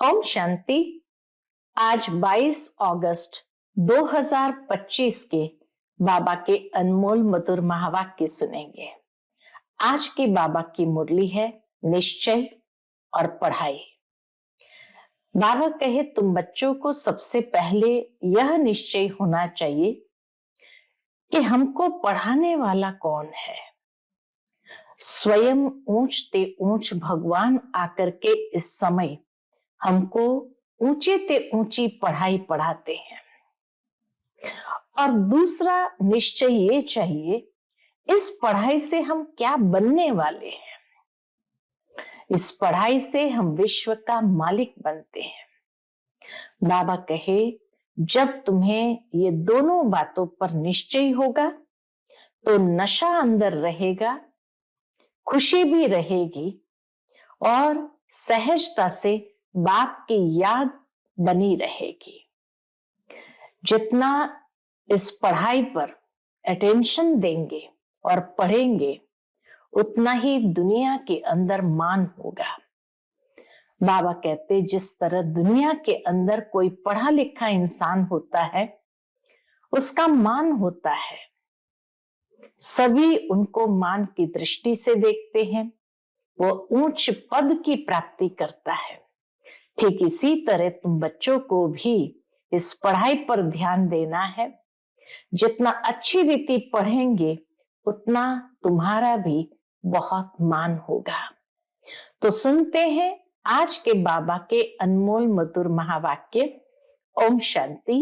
ओम शांति। आज 22 अगस्त 2025 के बाबा के अनमोल मधुर महावाक्य सुनेंगे। आज की बाबा की मुरली है निश्चय और पढ़ाई। बाबा कहे तुम बच्चों को सबसे पहले यह निश्चय होना चाहिए कि हमको पढ़ाने वाला कौन है। स्वयं ऊंच ते ऊंच भगवान आकर के इस समय हमको ऊंचे ते ऊंची पढ़ाई पढ़ाते हैं। और दूसरा निश्चय ये चाहिए इस पढ़ाई से हम क्या बनने वाले हैं। इस पढ़ाई से हम विश्व का मालिक बनते हैं। बाबा कहे जब तुम्हें ये दोनों बातों पर निश्चय होगा तो नशा अंदर रहेगा, खुशी भी रहेगी और सहजता से बाप की याद बनी रहेगी। जितना इस पढ़ाई पर अटेंशन देंगे और पढ़ेंगे उतना ही दुनिया के अंदर मान होगा। बाबा कहते जिस तरह दुनिया के अंदर कोई पढ़ा लिखा इंसान होता है उसका मान होता है, सभी उनको मान की दृष्टि से देखते हैं, वो ऊंच पद की प्राप्ति करता है। ठीक इसी तरह तुम बच्चों को भी इस पढ़ाई पर ध्यान देना है। जितना अच्छी रीति पढ़ेंगे उतना तुम्हारा भी बहुत मान होगा। तो सुनते हैं आज के बाबा के अनमोल मधुर महावाक्य। ओम शांति।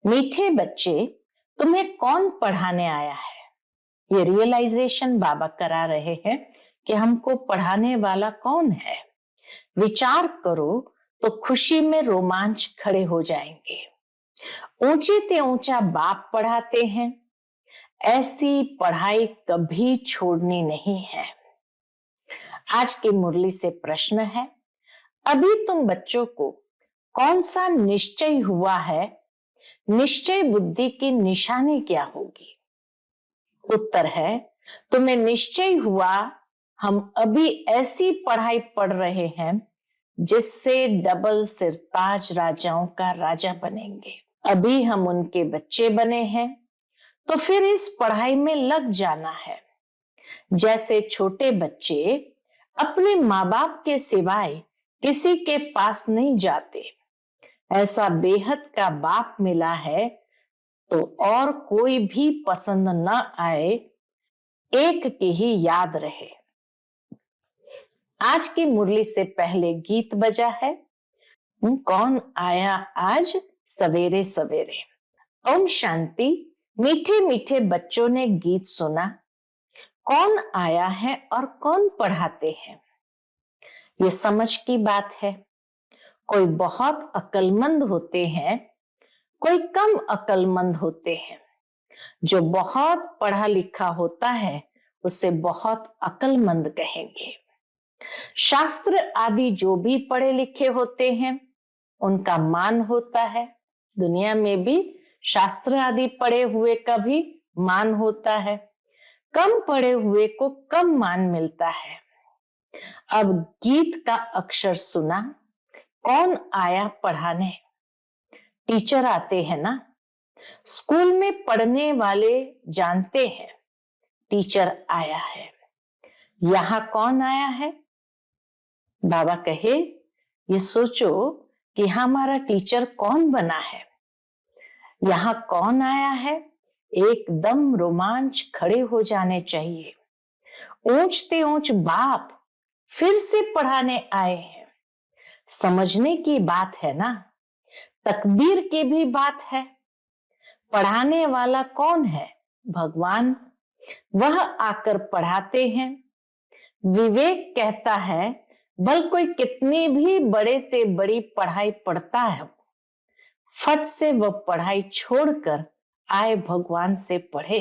मीठे बच्चे, तुम्हें कौन पढ़ाने आया है? ये रियलाइजेशन बाबा करा रहे हैं कि हमको पढ़ाने वाला कौन है। विचार करो तो खुशी में रोमांच खड़े हो जाएंगे। ऊंचे ते ऊंचा बाप पढ़ाते हैं। ऐसी पढ़ाई कभी छोड़नी नहीं है। आज की मुरली से प्रश्न है, अभी तुम बच्चों को कौन सा निश्चय हुआ है? निश्चय बुद्धि की निशानी क्या होगी? उत्तर है, तुम्हें निश्चय हुआ हम अभी ऐसी पढ़ाई पढ़ रहे हैं जिससे डबल सिरताज राजाओं का राजा बनेंगे। अभी हम उनके बच्चे बने हैं तो फिर इस पढ़ाई में लग जाना है। जैसे छोटे बच्चे अपने माँ बाप के सिवाय किसी के पास नहीं जाते, ऐसा बेहद का बाप मिला है तो और कोई भी पसंद न आए, एक की ही याद रहे। आज की मुरली से पहले गीत बजा है, कौन आया आज सवेरे सवेरे। ओम शांति। मीठे मीठे बच्चों ने गीत सुना। कौन आया है और कौन पढ़ाते हैं, ये समझ की बात है। कोई बहुत अक्लमंद होते हैं, कोई कम अक्लमंद होते हैं। जो बहुत पढ़ा लिखा होता है उसे बहुत अक्लमंद कहेंगे। शास्त्र आदि जो भी पढ़े लिखे होते हैं उनका मान होता है। दुनिया में भी शास्त्र आदि पढ़े हुए का भी मान होता है, कम पढ़े हुए को कम मान मिलता है। अब गीत का अक्षर सुना, कौन आया पढ़ाने? टीचर आते हैं ना। स्कूल में पढ़ने वाले जानते हैं टीचर आया है। यहां कौन आया है? बाबा कहे ये सोचो कि हमारा टीचर कौन बना है। यहां कौन आया है, एकदम रोमांच खड़े हो जाने चाहिए। ऊंचते ऊंच बाप फिर से पढ़ाने आए हैं। समझने की बात है ना, तकदीर की भी बात है। पढ़ाने वाला कौन है? भगवान। वह आकर पढ़ाते हैं। विवेक कहता है भल कोई कितनी भी बड़े ते बड़ी पढ़ाई पढ़ता है, फट से वह पढ़ाई छोड़कर आए भगवान से पढ़े।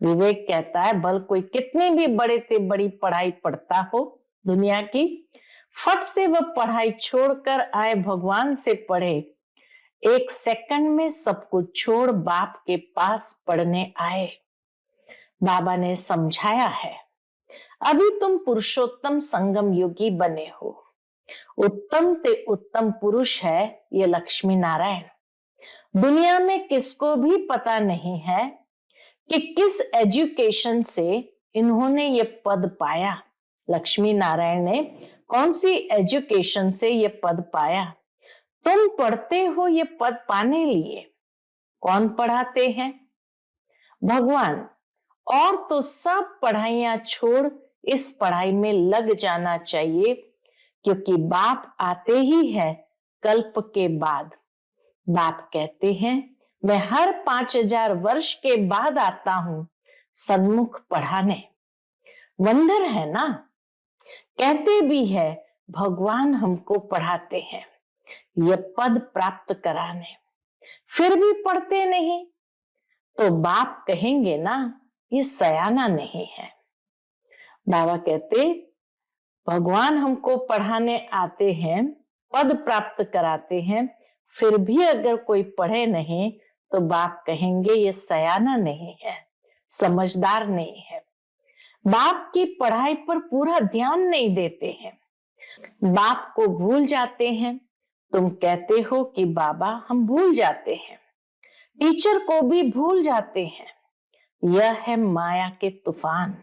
विवेक कहता है भल कोई कितनी भी बड़े ते बड़ी पढ़ाई पढ़ता हो दुनिया की, फट से वह पढ़ाई छोड़कर आए भगवान से पढ़े। एक सेकंड में सब कुछ छोड़ बाप के पास पढ़ने आए। बाबा ने समझाया है, अभी तुम पुरुषोत्तम संगम योगी बने हो। उत्तम ते उत्तम पुरुष है ये लक्ष्मी नारायण। दुनिया में किसको भी पता नहीं है कि किस एजुकेशन से इन्होंने ये पद पाया। लक्ष्मी नारायण ने कौन सी एजुकेशन से ये पद पाया? तुम पढ़ते हो ये पद पाने लिए। कौन पढ़ाते हैं? भगवान। और तो सब पढ़ाइयां छोड़ इस पढ़ाई में लग जाना चाहिए, क्योंकि बाप आते ही है कल्प के बाद। बाप कहते हैं मैं हर 5000 वर्ष के बाद आता हूं सन्मुख पढ़ाने। वंदर है ना? कहते भी है भगवान हमको पढ़ाते हैं यह पद प्राप्त कराने, फिर भी पढ़ते नहीं तो बाप कहेंगे ना ये सयाना नहीं है। बाबा कहते भगवान हमको पढ़ाने आते हैं, पद प्राप्त कराते हैं, फिर भी अगर कोई पढ़े नहीं तो बाप कहेंगे ये सयाना नहीं है, समझदार नहीं है। बाप की पढ़ाई पर पूरा ध्यान नहीं देते हैं, बाप को भूल जाते हैं। तुम कहते हो कि बाबा हम भूल जाते हैं, टीचर को भी भूल जाते हैं। यह है माया के तूफान।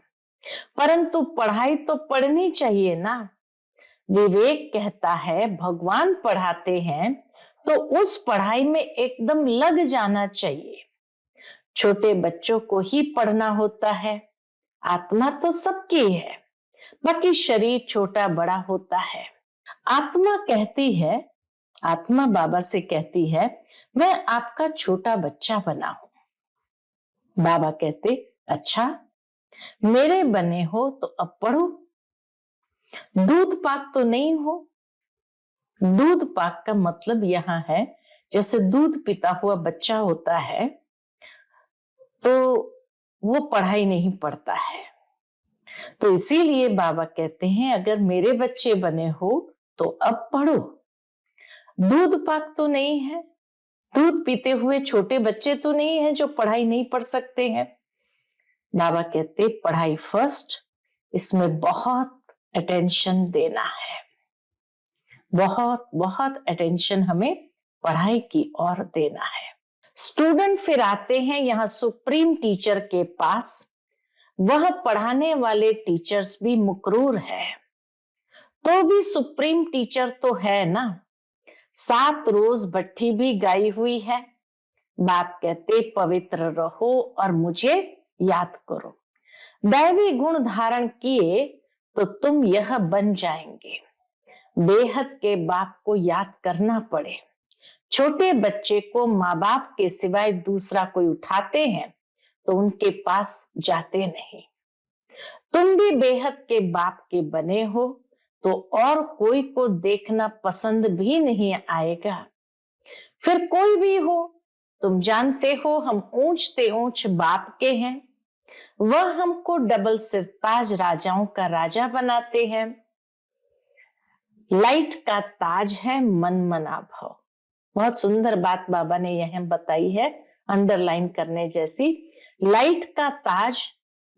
परंतु पढ़ाई तो पढ़नी चाहिए ना। विवेक कहता है भगवान पढ़ाते हैं तो उस पढ़ाई में एकदम लग जाना चाहिए। छोटे बच्चों को ही पढ़ना होता है, आत्मा तो सबकी है, बाकी शरीर छोटा बड़ा होता है। आत्मा कहती है, आत्मा बाबा से कहती है मैं आपका छोटा बच्चा बना हूं। बाबा कहते अच्छा मेरे बने हो तो अब पढ़ो। दूध पाक तो नहीं हो। दूध पाक का मतलब यहां है जैसे दूध पीता हुआ बच्चा होता है तो वो पढ़ाई नहीं पढ़ता है। तो इसीलिए बाबा कहते हैं अगर मेरे बच्चे बने हो तो अब पढ़ो। दूध पाक तो नहीं है, दूध पीते हुए छोटे बच्चे तो नहीं है जो पढ़ाई नहीं पढ़ सकते हैं। बाबा कहते पढ़ाई फर्स्ट, इसमें बहुत अटेंशन देना है, बहुत बहुत अटेंशन हमें पढ़ाई की ओर देना है। स्टूडेंट फिर आते हैं यहाँ सुप्रीम टीचर के पास। वह पढ़ाने वाले टीचर्स भी मुकरूर है, तो भी सुप्रीम टीचर तो है ना। 7 रोज भट्टी भी गाई हुई है। बाप कहते पवित्र रहो और मुझे याद करो। दैवी गुण धारण किए तो तुम यह बन जाएंगे। बेहद के बाप को याद करना पड़े। छोटे बच्चे को माँ बाप के सिवाय दूसरा कोई उठाते हैं तो उनके पास जाते नहीं। तुम भी बेहद के बाप के बने हो तो और कोई को देखना पसंद भी नहीं आएगा। फिर कोई भी हो, तुम जानते हो हम ऊंचते ऊंच बाप के हैं। वह हमको डबल सिरताज राजाओं का राजा बनाते हैं। लाइट का ताज है मन मना भव। बहुत सुंदर बात बाबा ने यह बताई है, अंडरलाइन करने जैसी। लाइट का ताज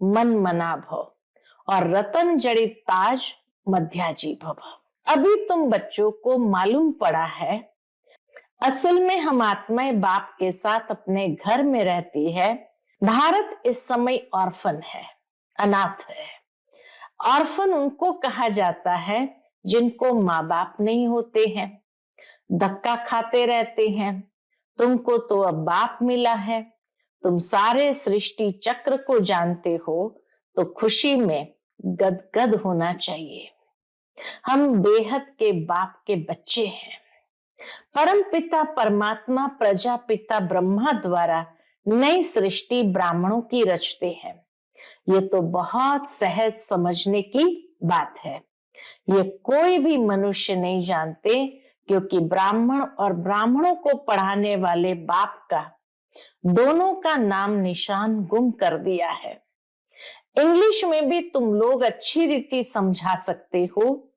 मन मना भव और रतन जड़ित ताज मध्याजी भव। अभी तुम बच्चों को मालूम पड़ा है असल में हम आत्माएं बाप के साथ अपने घर में रहती है। भारत इस समय ऑर्फन है, अनाथ है। ऑर्फन उनको कहा जाता है जिनको माँ बाप नहीं होते हैं, धक्का खाते रहते हैं। तुमको तो अब बाप मिला है, तुम सारे सृष्टि चक्र को जानते हो तो खुशी में गदगद होना चाहिए। हम बेहद के बाप के बच्चे हैं। परम पिता परमात्मा प्रजापिता ब्रह्मा द्वारा नई सृष्टि ब्राह्मणों की रचते हैं। ये तो बहुत सहज समझने की बात है। ये कोई भी मनुष्य नहीं जानते, क्योंकि ब्राह्मण और ब्राह्मणों को पढ़ाने वाले बाप का दोनों का नाम निशान गुम कर दिया है। इंग्लिश में भी तुम लोग अच्छी रीति समझा सकते हो।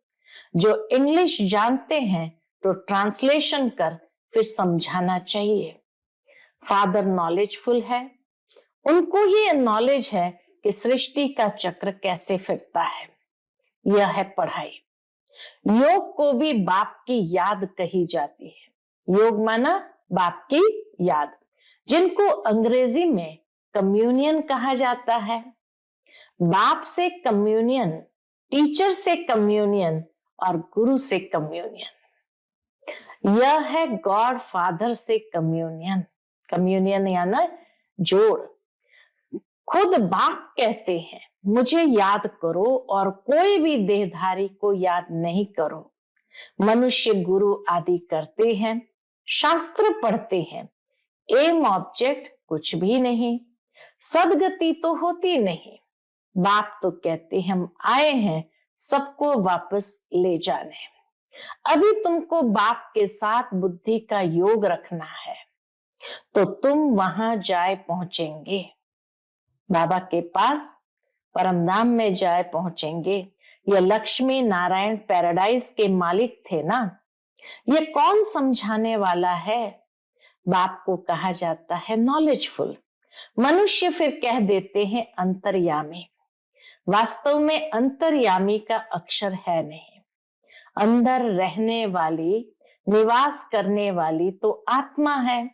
जो इंग्लिश जानते हैं तो ट्रांसलेशन कर फिर समझाना चाहिए। फादर नॉलेजफुल है, उनको ही नॉलेज है कि सृष्टि का चक्र कैसे फिरता है। यह है पढ़ाई। योग को भी बाप की याद कही जाती है। योग माना बाप की याद, जिनको अंग्रेजी में कम्युनियन कहा जाता है। बाप से कम्युनियन, टीचर से कम्युनियन और गुरु से कम्युनियन, यह है गॉड फादर से कम्युनियन। कम्युनियन यानी जोड़। खुद बाप कहते हैं मुझे याद करो और कोई भी देहधारी को याद नहीं करो। मनुष्य गुरु आदि करते हैं, शास्त्र पढ़ते हैं, एम ऑब्जेक्ट कुछ भी नहीं, सदगति तो होती नहीं। बाप तो कहते हम आए हैं सबको वापस ले जाने। अभी तुमको बाप के साथ बुद्धि का योग रखना है तो तुम वहां जाए पहुंचेंगे, बाबा के पास परमधाम में जाए पहुंचेंगे। ये लक्ष्मी नारायण पैराडाइज के मालिक थे ना, ये कौन समझाने वाला है? बाप को कहा जाता है नॉलेजफुल। मनुष्य फिर कह देते हैं अंतर्यामी। वास्तव में अंतर्यामी का अक्षर है नहीं। अंदर रहने वाली, निवास करने वाली तो आत्मा है।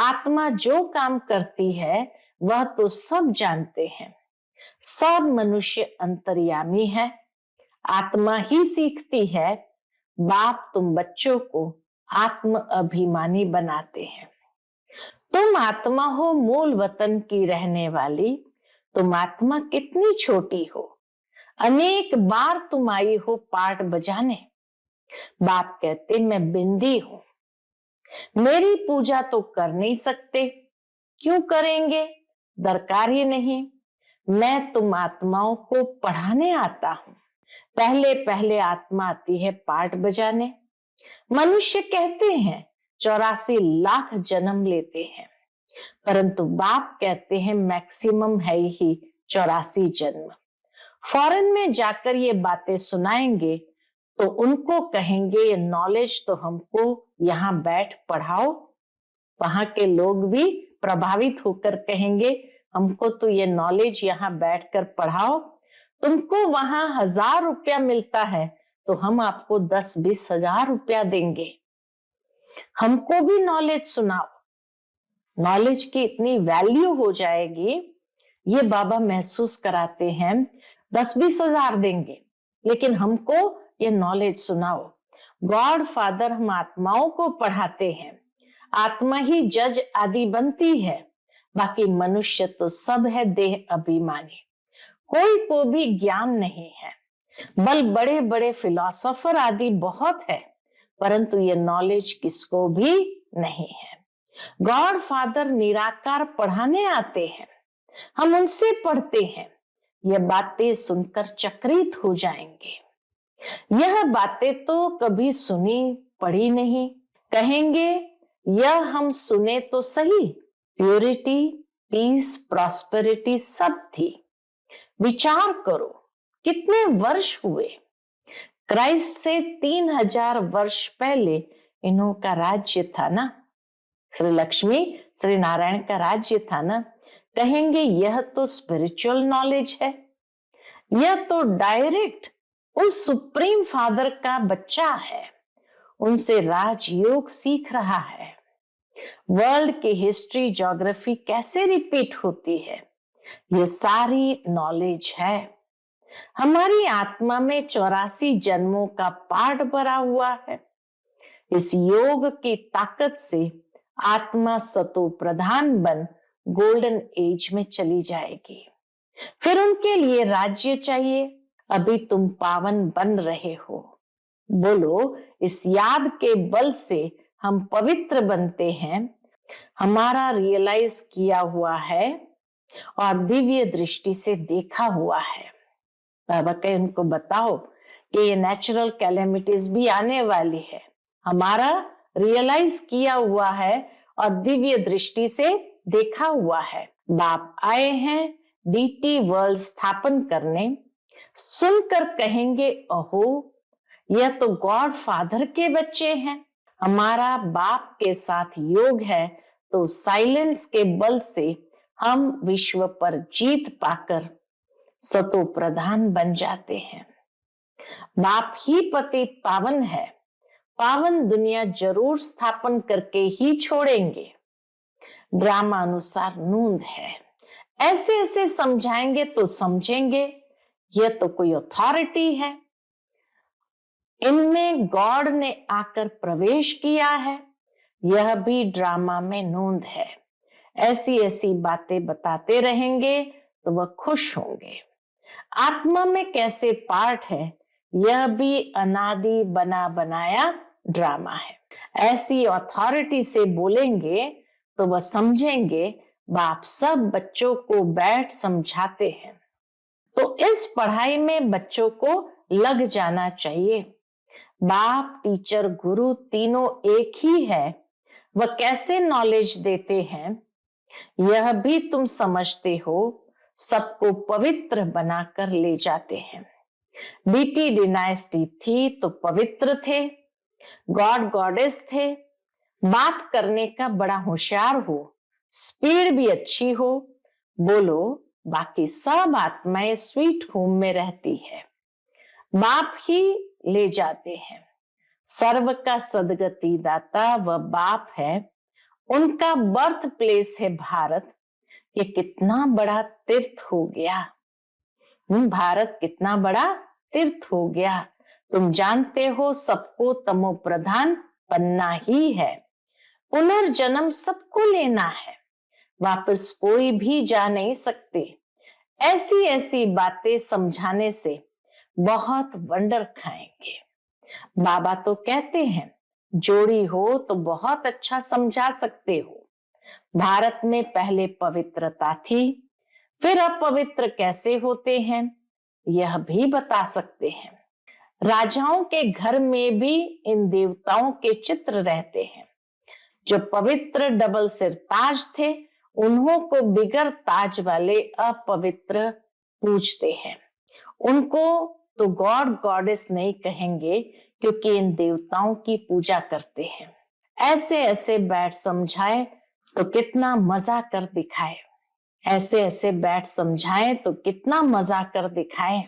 आत्मा जो काम करती है वह तो सब जानते हैं। सब मनुष्य अंतर्यामी है, आत्मा ही सीखती है। बाप तुम बच्चों को आत्म अभिमानी बनाते हैं। तुम आत्मा हो मूल वतन की रहने वाली, तुम आत्मा कितनी छोटी हो, अनेक बार तुम आई हो पाठ बजाने। बाप कहते मैं बिंदी हूं, मेरी पूजा तो कर नहीं सकते, क्यों करेंगे, दरकार ही नहीं। मैं तुम आत्माओं को पढ़ाने आता हूं। पहले पहले आत्मा आती है पाठ बजाने। मनुष्य कहते हैं 84 लाख जन्म लेते हैं, परंतु बाप कहते हैं मैक्सिमम है ही 84 जन्म। फॉरेन में जाकर ये बातें सुनाएंगे तो उनको कहेंगे ये नॉलेज तो हमको यहाँ बैठ पढ़ाओ। वहां के लोग भी प्रभावित होकर कहेंगे हमको तो ये नॉलेज यहाँ बैठकर पढ़ाओ। तुमको वहां 1000 रुपया मिलता है तो हम आपको 10-20 हजार रुपया देंगे, हमको भी नॉलेज सुनाओ। नॉलेज की इतनी वैल्यू हो जाएगी, ये बाबा महसूस कराते हैं। 10-20 हजार देंगे लेकिन हमको ये नॉलेज सुनाओ। गॉड फादर हम आत्माओं को पढ़ाते हैं, आत्मा ही जज आदि बनती है, बाकी मनुष्य तो सब है देह अभिमानी। कोई को भी ज्ञान नहीं है, बल बड़े बड़े फिलोसोफर आदि बहुत है, परंतु ये नॉलेज किसको भी नहीं है। गॉड फादर निराकार पढ़ाने आते हैं, हम उनसे पढ़ते हैं। ये बातें सुनकर चकित हो जाएंगे, यह बातें तो कभी सुनी पढ़ी नहीं। कहेंगे यह हम सुने तो सही, प्योरिटी, पीस, प्रॉस्पेरिटी सब थी। विचार करो कितने वर्ष हुए, क्राइस्ट से 3000 वर्ष पहले इन्हों का राज्य था ना, श्री लक्ष्मी श्री नारायण का राज्य था ना। कहेंगे यह तो स्पिरिचुअल नॉलेज है, यह तो डायरेक्ट उस सुप्रीम फादर का बच्चा है, उनसे राजयोग सीख रहा है। वर्ल्ड की हिस्ट्री ज्योग्राफी कैसे रिपीट होती है, ये सारी नॉलेज है। हमारी आत्मा में 84 जन्मों का पाठ भरा हुआ है। इस योग की ताकत से आत्मा सतो प्रधान बन गोल्डन एज में चली जाएगी। फिर उनके लिए राज्य चाहिए। अभी तुम पावन बन रहे हो, बोलो इस याद के बल से हम पवित्र बनते हैं। हमारा रियलाइज किया हुआ है और दिव्य दृष्टि से देखा हुआ है। बाबा कहे उनको बताओ कि ये नेचुरल कैलेमिटीज भी आने वाली है, हमारा रियलाइज किया हुआ है और दिव्य दृष्टि से देखा हुआ है। बाप आए हैं डीटी वर्ल्ड स्थापन करने। सुनकर कहेंगे अहो यह तो गॉड फादर के बच्चे हैं, हमारा बाप के साथ योग है, तो साइलेंस के बल से हम विश्व पर जीत पाकर सतो प्रधान बन जाते हैं। बाप ही पतित पावन है, पावन दुनिया जरूर स्थापन करके ही छोड़ेंगे। ड्रामा अनुसार नूंद है। ऐसे ऐसे समझाएंगे तो समझेंगे, यह तो कोई अथॉरिटी है, इनमें गॉड ने आकर प्रवेश किया है, यह भी ड्रामा में नूंद है। ऐसी ऐसी बातें बताते रहेंगे तो वह खुश होंगे। आत्मा में कैसे पार्ट है, यह भी अनादि बना बनाया ड्रामा है। ऐसी अथॉरिटी से बोलेंगे तो वह समझेंगे बाप सब बच्चों को बैठ समझाते हैं। तो इस पढ़ाई में बच्चों को लग जाना चाहिए। बाप, टीचर, गुरु तीनों एक ही है। वह कैसे नॉलेज देते हैं यह भी तुम समझते हो। सबको पवित्र बनाकर ले जाते हैं। बीटी डिनाइस्टी थी तो पवित्र थे, गॉड गॉडेस थे। बात करने का बड़ा होशियार हो, स्पीड भी अच्छी हो, बोलो बाकी सब आत्माएं स्वीट होम में रहती है। बाप ही ले जाते हैं। सर्व का सदगति दाता वह बाप है। उनका बर्थ प्लेस है भारत। ये कितना बड़ा तीर्थ हो गया। भारत कितना बड़ा तीर्थ हो गया। तुम जानते हो सबको तमो प्रधान बनना ही है। पुनर्जन्म सबको लेना है, वापस कोई भी जा नहीं सकते। ऐसी ऐसी बातें समझाने से बहुत वंडर खाएंगे। बाबा तो कहते हैं जोड़ी हो तो बहुत अच्छा समझा सकते हो। भारत में पहले पवित्रता थी, फिर अपवित्र कैसे होते हैं यह भी बता सकते हैं। राजाओं के घर में भी इन देवताओं के चित्र रहते हैं। जो पवित्र डबल सिर ताज थे उन्हों को बिगर ताज वाले अपवित्र पूजते हैं। उनको तो गॉड गॉडेस नहीं कहेंगे क्योंकि इन देवताओं की पूजा करते हैं। ऐसे ऐसे बैठ समझाए तो कितना मजा कर दिखाए। ऐसे ऐसे बैठ समझाए तो कितना मजा कर दिखाए।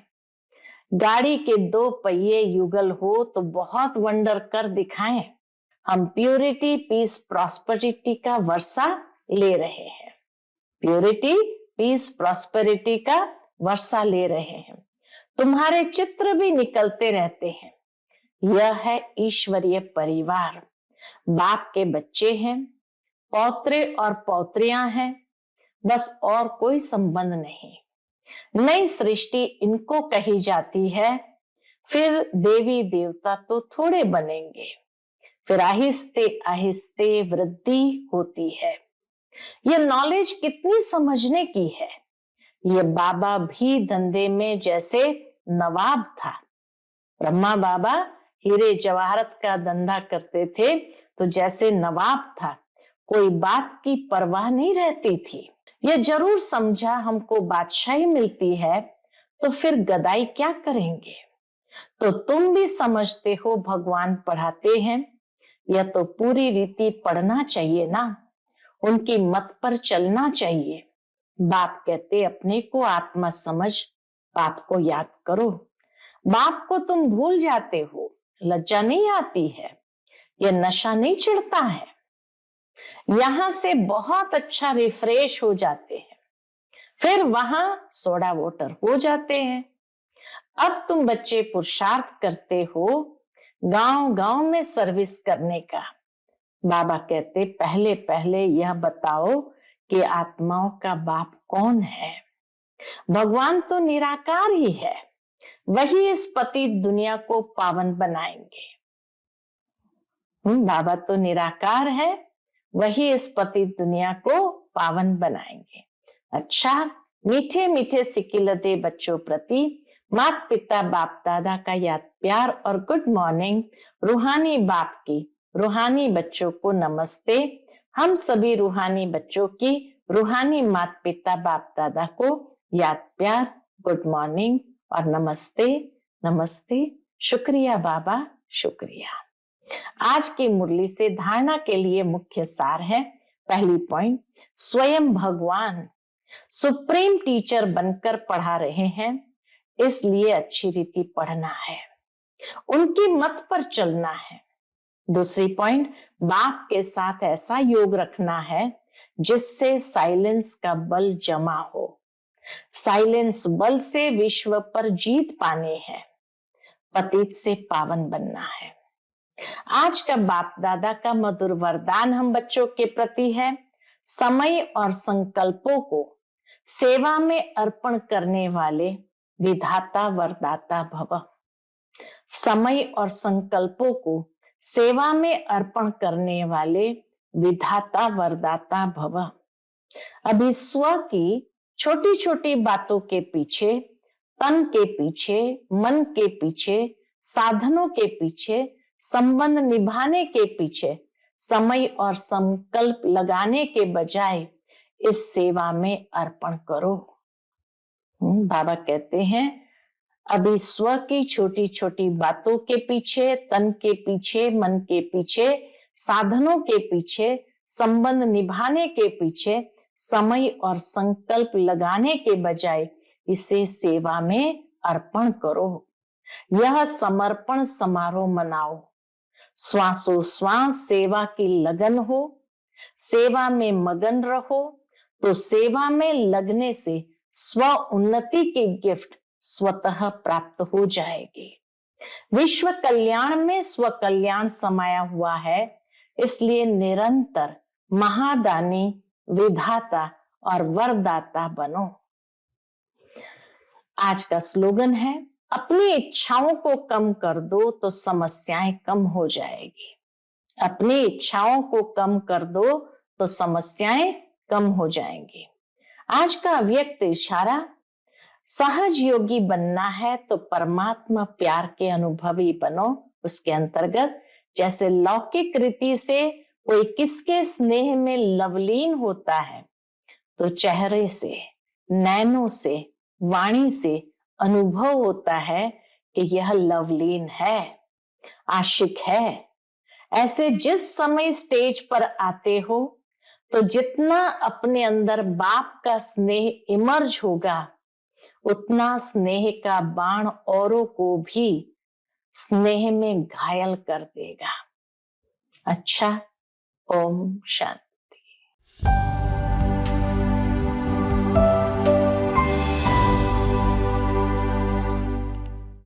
गाड़ी के 2 पहिए युगल हो तो बहुत वंडर कर दिखाएं। हम प्योरिटी, पीस, प्रॉस्पेरिटी का वर्षा ले रहे हैं। प्योरिटी, पीस, प्रॉस्पेरिटी का वर्षा ले रहे हैं। तुम्हारे चित्र भी निकलते रहते हैं। यह है ईश्वरीय परिवार। बाप के बच्चे हैं, पौत्रे और पौत्रियां हैं, बस और कोई संबंध नहीं। नई सृष्टि इनको कही जाती है। फिर देवी देवता तो थोड़े बनेंगे, फिर आहिस्ते आहिस्ते वृद्धि होती है। यह नॉलेज कितनी समझने की है। ये बाबा भी धंधे में जैसे नवाब था। ब्रह्मा बाबा हीरे जवाहरत का धंधा करते थे तो जैसे नवाब था, कोई बात की परवाह नहीं रहती थी। यह जरूर समझा हमको बादशाही मिलती है तो फिर गदाई क्या करेंगे। तो तुम भी समझते हो भगवान पढ़ाते हैं, यह तो पूरी रीति पढ़ना चाहिए ना, उनकी मत पर चलना चाहिए। बाप कहते अपने को आत्मा समझ, बाप को याद करो। बाप को तुम भूल जाते हो, लज्जा नहीं आती है, यह नशा नहीं चिढ़ता है। यहां से बहुत अच्छा रिफ्रेश हो जाते हैं, फिर वहां सोडा वाटर हो जाते हैं। अब तुम बच्चे पुरुषार्थ करते हो गांव गांव में सर्विस करने का। बाबा कहते पहले पहले यह बताओ कि आत्माओं का बाप कौन है। भगवान तो निराकार ही है, वही इस पतित दुनिया को पावन बनाएंगे। बाबा तो निराकार है, वही इस पतित दुनिया को पावन बनाएंगे। अच्छा, मीठे मीठे सिकिलते बच्चों प्रति माता पिता बाप दादा का याद प्यार और गुड मॉर्निंग। रूहानी बाप की रूहानी बच्चों को नमस्ते। हम सभी रूहानी बच्चों की रूहानी माता पिता बाप दादा को याद प्यार, गुड मॉर्निंग और नमस्ते नमस्ते। शुक्रिया बाबा, शुक्रिया। आज की मुरली से धारणा के लिए मुख्य सार है। पहली पॉइंट, स्वयं भगवान सुप्रीम टीचर बनकर पढ़ा रहे हैं, इसलिए अच्छी रीति पढ़ना है। उनकी मत पर चलना है। दूसरी पॉइंट, बाप के साथ ऐसा योग रखना है जिससे साइलेंस का बल जमा हो। साइलेंस बल से विश्व पर जीत पानी है, पतित से पावन बनना है। आज का बाप दादा का मधुर वरदान हम बच्चों के प्रति है, समय और संकल्पों को सेवा में अर्पण करने वाले विधाता वरदाता भव। समय और संकल्पों को सेवा में अर्पण करने वाले विधाता वरदाता भव। अभी स्व की छोटी छोटी बातों के पीछे, तन के पीछे, मन के पीछे, साधनों के पीछे, संबंध निभाने के पीछे समय और संकल्प लगाने के बजाय इस सेवा में अर्पण करो। बाबा कहते हैं अभी स्व की छोटी छोटी बातों के पीछे, तन के पीछे, मन के पीछे, साधनों के पीछे, संबंध निभाने के पीछे समय और संकल्प लगाने के बजाय इसे सेवा में अर्पण करो। यह समर्पण समारोह मनाओ। श्वासोश्वास सेवा की लगन हो, सेवा में मगन रहो, तो सेवा में लगने से स्व उन्नति की गिफ्ट स्वतः प्राप्त हो जाएगी। विश्व कल्याण में स्व कल्याण समाया हुआ है, इसलिए निरंतर महादानी, विधाता और वरदाता बनो। आज का स्लोगन है, अपनी इच्छाओं को कम कर दो तो समस्याएं कम हो जाएगी। अपनी इच्छाओं को कम कर दो तो समस्याएं कम हो जाएंगी। आज का अव्यक्त इशारा, सहज योगी बनना है तो परमात्मा प्यार के अनुभवी बनो। उसके अंतर्गत जैसे लौकिक रीति से कोई किसके स्नेह में लवलीन होता है, तो चेहरे से, नैनों से, वाणी से अनुभव होता है कि यह लवलीन है, आशिक है। ऐसे जिस समय स्टेज पर आते हो तो जितना अपने अंदर बाप का स्नेह इमर्ज होगा, उतना स्नेह का बाण औरों को भी स्नेह में घायल कर देगा। अच्छा, ओम शांति।